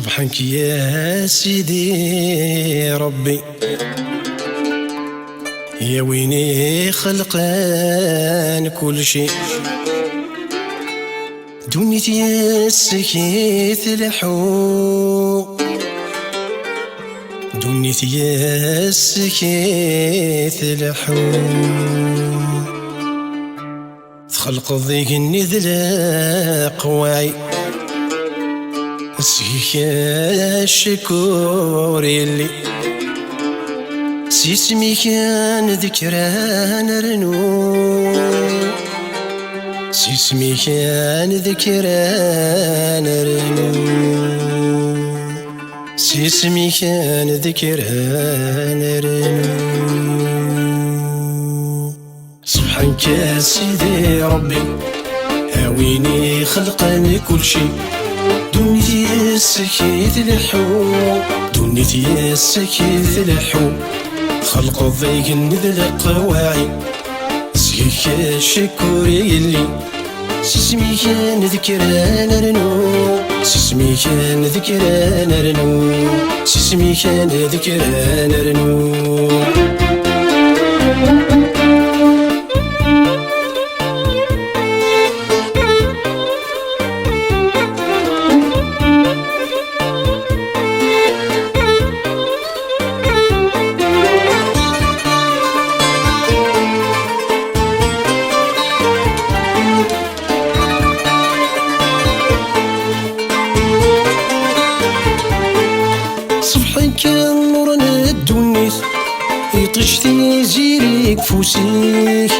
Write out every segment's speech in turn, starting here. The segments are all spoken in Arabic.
صبحك يا سيدي ربي، يا ويني خلقان كل شيء. دنيتي يا السكيت الحو، دنيتي يا السكيت الحو. خلق ضيق النذلا قواعي سيك يا الشكور يلي سيسمي كان ذكران رنو، سيسمي كان ذكران رنو، سيسمي كان ذكران رنو. صبحك يا سيدي ربي، هاويني خلقني كل شي. دنيتي السكيت الحو، دنيتي السكيت الحو. خلق الضيق النذل قواعي سيك الشكور يلي سيسمي كان ذكران رنو، سيسمي كان ذكران رنو، سيسمي كان ذكران رنو. صبحك نور الدنيس يطيش تيزيريك فوسيك،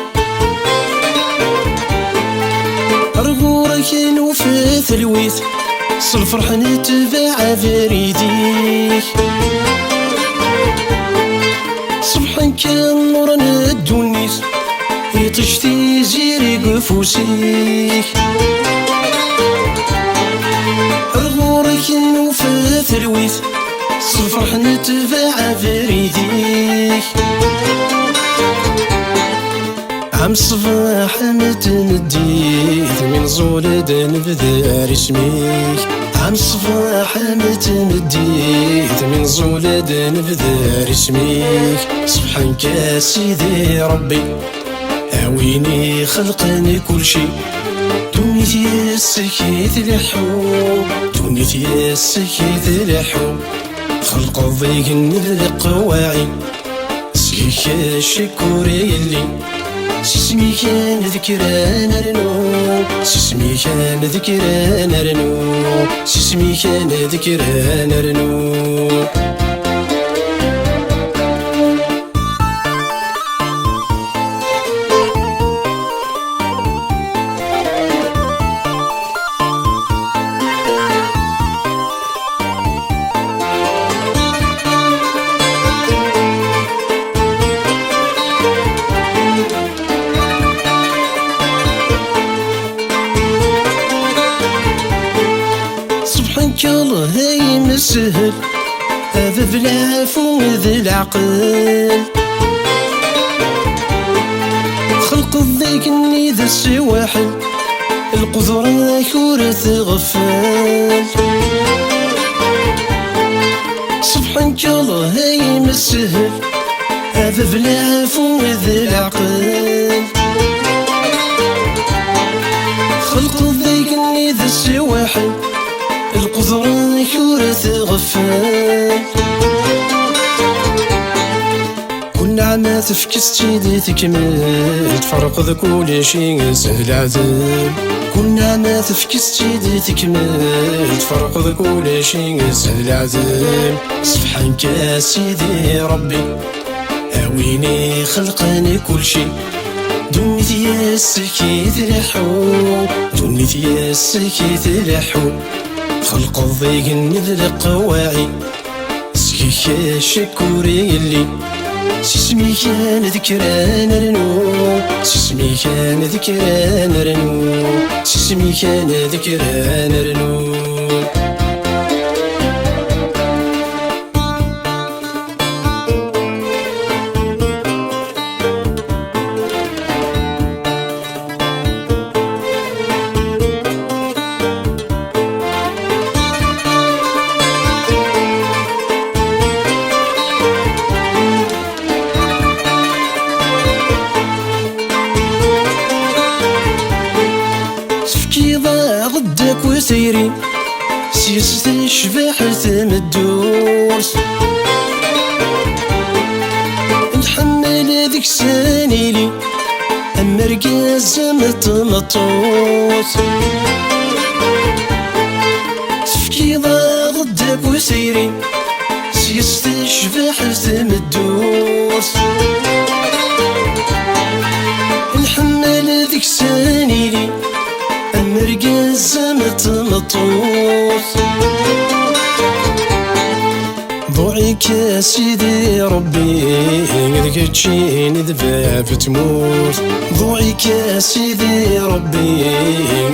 رغورك نوفي ثلويث صالفرح نتبع فريديك. صبحك نور الدنيس يطيش تيزيريك فوسيك، رغورك نوفي ثلويث صالفرح نتبع فريديك. عم الصباح متمديت من زولد نبذر اسميك، عم الصباح متمديت من زولد نبذر اسميك. صبحك يا سيدي ربي، هاويني خلقني كل شي. دنيتي السكيت الحو، دنيتي السكيت الحو. خلق الضيق النذل قواعي سيك الشكور يلي سيسمي كان ذكران رنو، سيسمي كان ذكران رنو، سيسمي كان ذكران رنو. صبحك الله يمسهل هذا بالعفو ذي العقل. خلق الضيق ذا السواحل القدرة كورة غفال. صبحك الله يمسهل هذا بالعفو ذي العقل. خلق الضيق ذا السواحل القدرة كورة غفال. كل نعمة تفكس تيدي تكمل تفرق ذا كل شي سهل عذاب. كل نعمة تفكس تيدي تكمل تفرق ذا كل شي سهل عذاب. صبحك يا سيدي ربي، هاويني خلقني كل شي. دنيتي السكيت الحو، دنيتي السكيت الحو. خلق الضيق النذل قواعي سيك الشكور يلي سيسمي كان ذكران رنو، سيسمي كان ذكران رنو، سيسمي كان ذكران رنو. تفكي ضاع ضدك وسيري سيست الشباح تمدوس نحمل ذيك سانيلي أما رقاز مطمطوس تفكي ضاع ضدك وسيري سيست الشباح تمدوس نحمل ذيك سانيلي أما رقاز مطمطوس ضوعك يا سيدي ربي قدك تشين ذباب تموت ضوعك يا سيدي ربي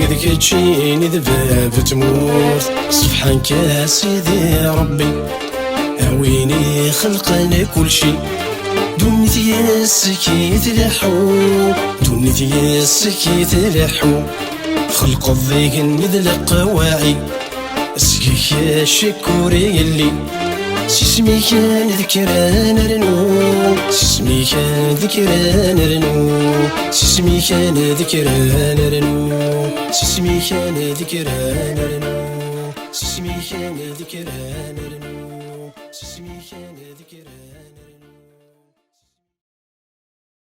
قدك تشين ذباب تموت سبحانك يا سيدي ربي أويني خلقنا كل شي دنيتي يا السكيت لحو دنيتي يا السكيت لحو خلق الضيق مثل قواعي اسقيك يا الشكوري اللي سيسمي كان ذكران رنو سيسمي كان ذكران رنو سيسمي كان ذكران رنو سيسمي كان ذكران رنو سيسمي كان ذكران رنو سيسمي كان ذكران